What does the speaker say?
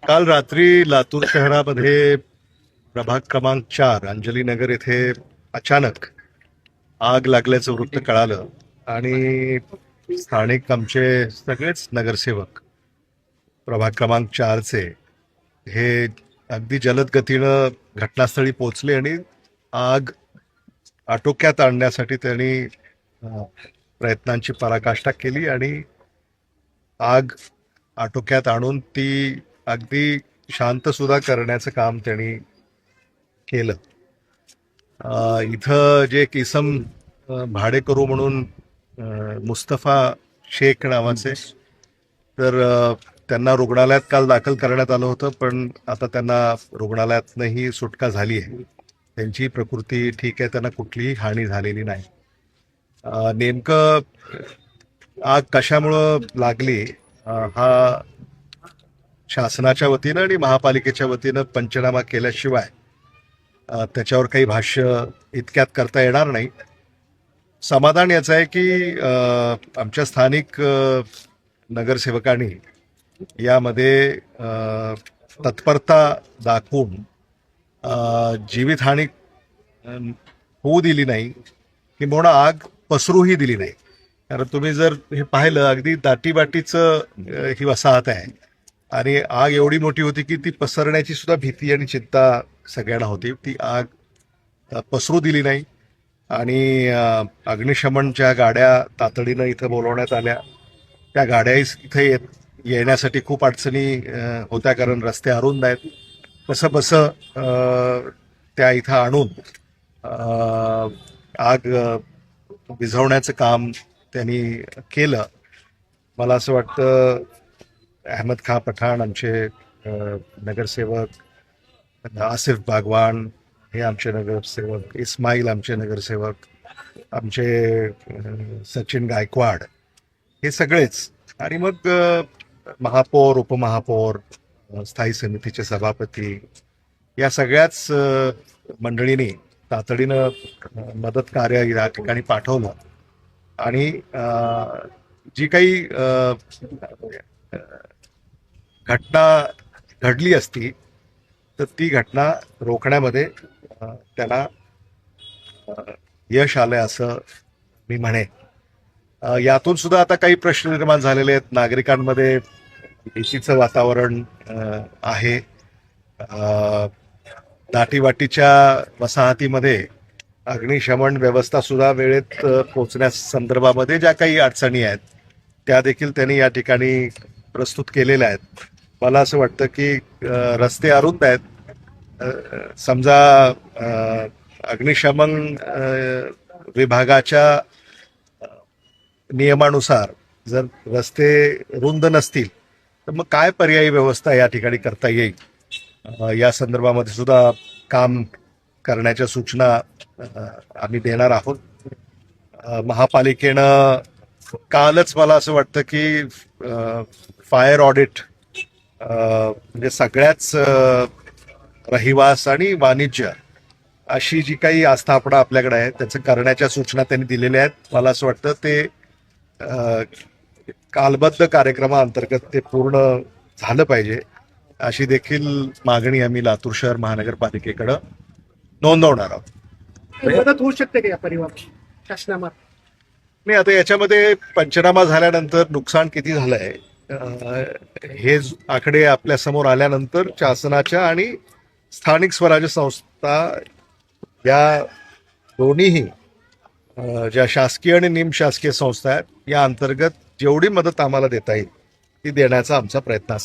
काल रात्री लातूर शहरामध्ये प्रभाग क्रमांक 4 अंजली नगर येथे अचानक आग लागल्याचं वृत्त कळालं आणि स्थानिक आमचे सगळेच नगरसेवक प्रभाग क्रमांक 4चे हे अगदी जलद गतीनं घटनास्थळी पोहोचले आणि आग आटोक्यात आणण्यासाठी त्यांनी प्रयत्नांची पराकाष्ठा केली आणि आग आटोक्यात आणून ती अगदी शांत सुद्धा करण्याचं काम त्यांनी केलं. इथं जे किसम भाडेकरू म्हणून मुस्तफा शेख नावाचे, तर त्यांना रुग्णालयात काल दाखल करण्यात आलं होतं, पण आता त्यांना रुग्णालयातनंही सुटका झाली आहे. त्यांची प्रकृती ठीक आहे, त्यांना कुठलीही हानी झालेली नाही. नेमकं आग कशामुळं लागली हा शासनाच्या वतीनं आणि महापालिकेच्या वतीनं पंचनामा केल्याशिवाय त्याच्यावर काही भाष्य इतक्यात करता येणार नाही. समाधान याचं आहे की आमच्या स्थानिक नगरसेवकांनी यामध्ये तत्परता दाखवून जीवितहानी होऊ दिली नाही, किंबहुना आग पसरूही दिली नाही. कारण तुम्ही जर हे पाहिलं, अगदी दाटीवाटीचं ही वसाहत आहे आणि आग एवढी मोठी होती की ती पसरण्याची सुद्धा भीती आणि चिंता सगळ्यांना होती. ती आग पसरू दिली नाही आणि अग्निशमनच्या गाड्या तातडीनं इथं बोलवण्यात आल्या. त्या गाड्याही इथे येण्यासाठी खूप अडचणी होत्या, कारण रस्ते अरुंद आहेत. कसं त्या इथं आणून आग विझवण्याचं काम त्यांनी केलं. मला असं वाटतं अहमद खां पठाण आमचे नगरसेवक, आसिफ बागवान हे आमचे नगरसेवक, इस्माईल आमचे नगरसेवक, आमचे सचिन गायकवाड हे सगळेच, आणि मग महापौर, उपमहापौर, स्थायी समितीचे सभापती, या सगळ्याच मंडळींनी तातडीनं मदत कार्य या ठिकाणी पाठवलं आणि जी काही घटना घडली असती तर ती घटना रोखण्यामध्ये त्यांना यश आलंय असं मी म्हणेन. यातून सुद्धा आता काही प्रश्न निर्माण झालेले आहेत. नागरिकांमध्ये भीतीचं वातावरण आहे. दाटीवाटीच्या वसाहतीमध्ये अग्निशमन व्यवस्था सुद्धा वेळेत पोहोचण्यास संदर्भामध्ये ज्या काही अडचणी आहेत त्या देखील त्यांनी या ठिकाणी प्रस्तुत केलेल्या आहेत. मला असं वाटतं की रस्ते अरुंद आहेत. समजा अग्निशमन विभागाच्या नियमानुसार जर रस्ते रुंद नसतील तर मग काय पर्यायी व्यवस्था या ठिकाणी करता येईल, या संदर्भामध्ये सुद्धा काम करण्याच्या सूचना आम्ही देणार आहोत. महापालिकेनं कालच मला असं वाटतं की फायर ऑडिट म्हणजे सगळ्याच रहिवास आणि वाणिज्य अशी जी काही आस्थापना आपल्याकडे आहे त्याचं करण्याच्या सूचना त्यांनी दिलेल्या आहेत. मला असं वाटतं ते कालबद्ध कार्यक्रमाअंतर्गत ते पूर्ण झालं पाहिजे, अशी देखील मागणी आम्ही लातूर शहर महानगरपालिकेकडं नोंदवणार आहोत. मदत होऊ शकते का या परिवार शासनामार्फत? नाही, आता याच्यामध्ये पंचनामा झाल्यानंतर नुकसान किती झालंय हे आकडे आपल्या समोर आल्यानंतर शासनाच्या आणि स्थानिक स्वराज्य संस्था या दोन्हीही ज्या शासकीय आणि निमशासकीय संस्था आहेत या अंतर्गत जेवढी मदत आम्हाला देता येईल ती देण्याचा आमचा प्रयत्न असेल.